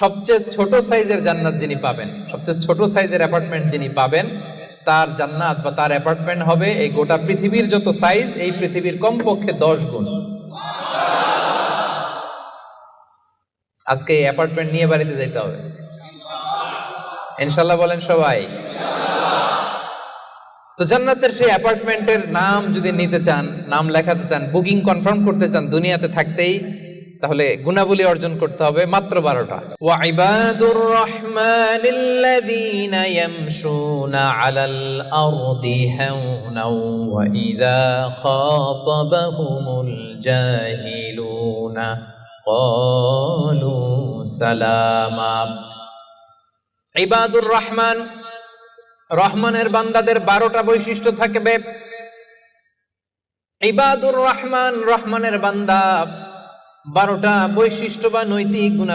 সবচেয়ে ছোট সাইজের জান্নাত যিনি পাবেন, সবচেয়ে ছোট সাইজের অ্যাপার্টমেন্ট যিনি পাবেন, তার জান্নাত বা তার অ্যাপার্টমেন্ট হবে এই গোটা পৃথিবীর যত সাইজ, এই পৃথিবীর কমপক্ষে 10 গুণ। আজকে এই অ্যাপার্টমেন্ট নিয়ে বাড়িতে যাইতে হবে ইনশাআল্লাহ, বলেন সবাই। তো জান্নাতের সেই অ্যাপার্টমেন্টের নাম যদি নিতে চান, নাম লেখাতে চান, বুকিং কনফার্ম করতে চান দুনিয়াতে থাকতেই, তাহলে গুণাবলী অর্জন করতে হবে মাত্র 12টা। ওয়া ইবাদুর রাহমানিল্লাযীনা ইয়ামশুনা আলাল আরদি হাওনাও ওয়া ইযা খাতাবাহুমুল জাহিলুনা ক্বালু সালামা। ইবাদুর রহমান, রহমানের বান্দাদের 12টা বৈশিষ্ট্য থাকবে। ইবাদুর রহমান, রহমানের বান্দা 12টা বৈশিষ্ট্য বা নৈতিক গুণ